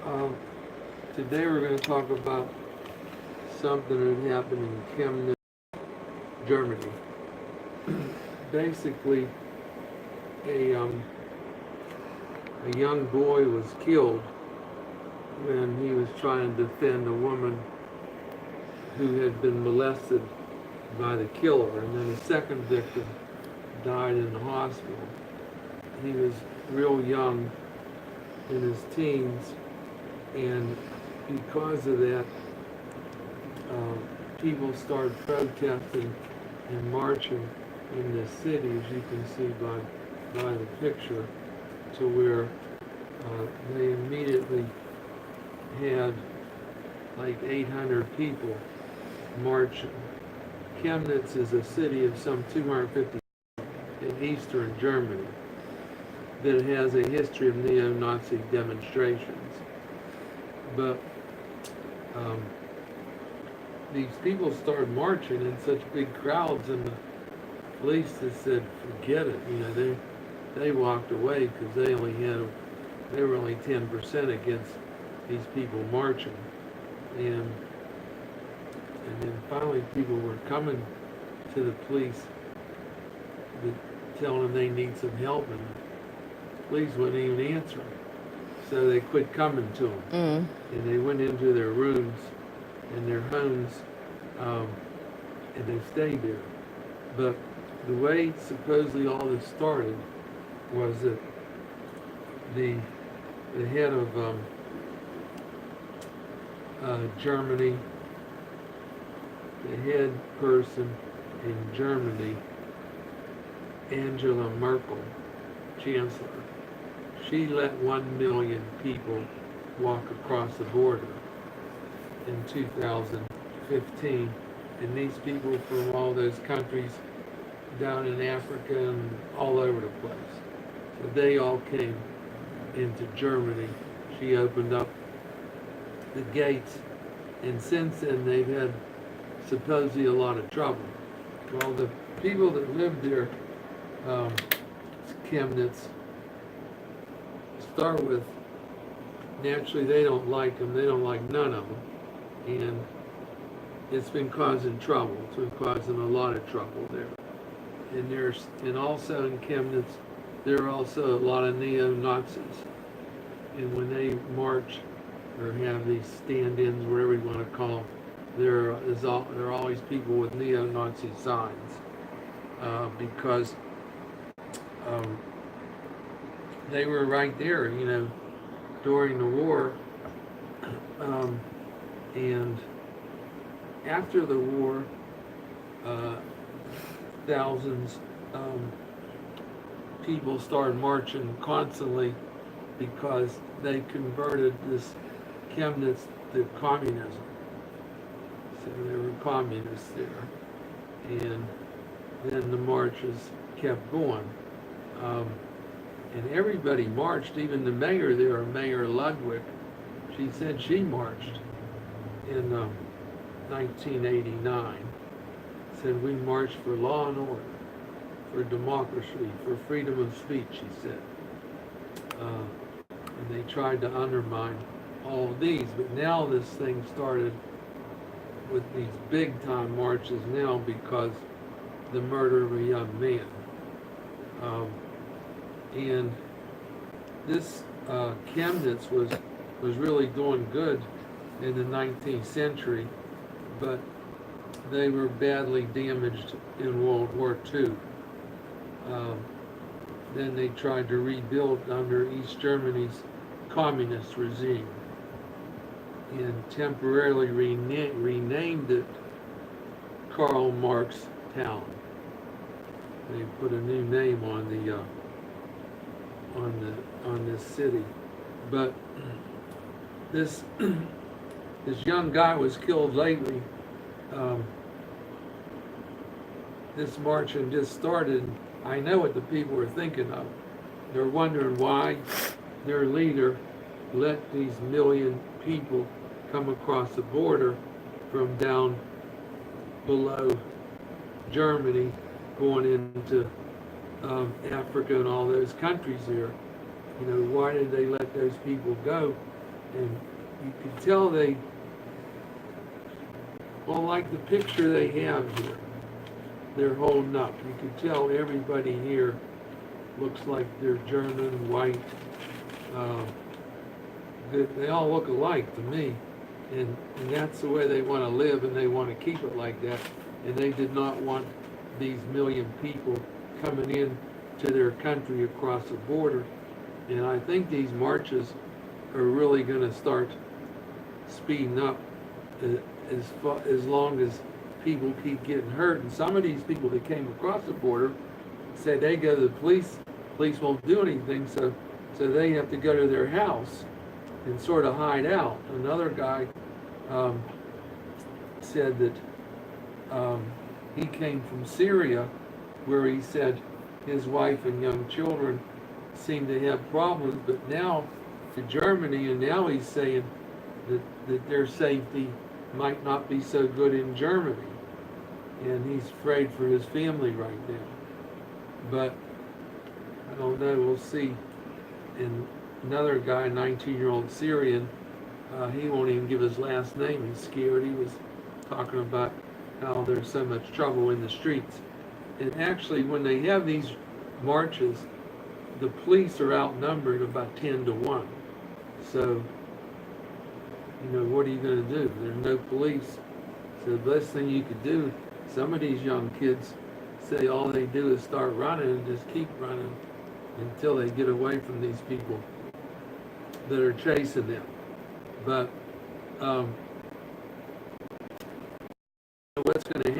Um, Today we're going to talk about something that happened in Chemnitz, Germany. Basically, a, um, a young boy was killed when he was trying to defend a woman who had been molested by the killer, and then a second victim died in the hospital. He was real young, in his teens, and because of that, people started protesting and marching in the city, as you can see by the picture, to where they immediately had like 800 people marching. Chemnitz is a city of some 250 in eastern Germany that has a history of neo-Nazi demonstrations. But these people started marching in such big crowds, and the police just said, "Forget it." They walked away because they were only 10% against these people marching, and then finally people were coming to the police, telling them they need some help, and the police wouldn't even answer them. So they quit coming to them, and they went into their rooms and their homes, and they stayed there. But the way supposedly all this started was that the head of Germany, the head person in Germany, Angela Merkel, Chancellor, she let 1 million people walk across the border in 2015, and these people from all those countries down in Africa and all over the place. So they all came into Germany. She opened up the gates, and since then they've had supposedly a lot of trouble. Well, the people that lived there, Chemnitz, start with, naturally they don't like them. They don't like none of them, and it's been causing trouble. It's been causing a lot of trouble there. And also in Chemnitz, there are also a lot of neo-Nazis. And when they march or have these stand-ins, whatever you want to call them, there are always people with neo-Nazi signs, because they were right there, during the war, and after the war, thousands people started marching constantly because they converted this Chemnitz to communism. So there were communists there, and then the marches kept going. And everybody marched, even the mayor there, Mayor Ludwig. She said she marched in 1989. Said, "We marched for law and order, for democracy, for freedom of speech," she said. And they tried to undermine all of these, but now this thing started with these big time marches now because the murder of a young man. And this Chemnitz was really doing good in the 19th century, but they were badly damaged in World War II. Then they tried to rebuild under East Germany's communist regime and temporarily renamed it Karl Marx Town. They put a new name on this city, but this young guy was killed lately. This marching just started. I know what the people are thinking of. They're wondering why their leader let these million people come across the border from down below Germany, going into Africa and all those countries there. Why did they let those people go? And you can tell well, like the picture they have here, they're holding up. You can tell everybody here looks like they're German, white. Uh, they all look alike to me. And that's the way they want to live, and they want to keep it like that. And they did not want these million people coming in to their country across the border. And I think these marches are really going to start speeding up as long as people keep getting hurt. And some of these people that came across the border say they go to the police won't do anything, so they have to go to their house and sort of hide out. Another guy said that he came from Syria, where he said his wife and young children seemed to have problems, but now to Germany, and now he's saying that their safety might not be so good in Germany, and he's afraid for his family right now. But I don't know, we'll see. And another guy, 19-year-old Syrian, he won't even give his last name. He's scared. He was talking about how there's so much trouble in the streets. And actually, when they have these marches, the police are outnumbered about 10 to 1. So, what are you going to do? There's no police. So the best thing you could do, some of these young kids say all they do is start running and just keep running until they get away from these people that are chasing them. But what's going to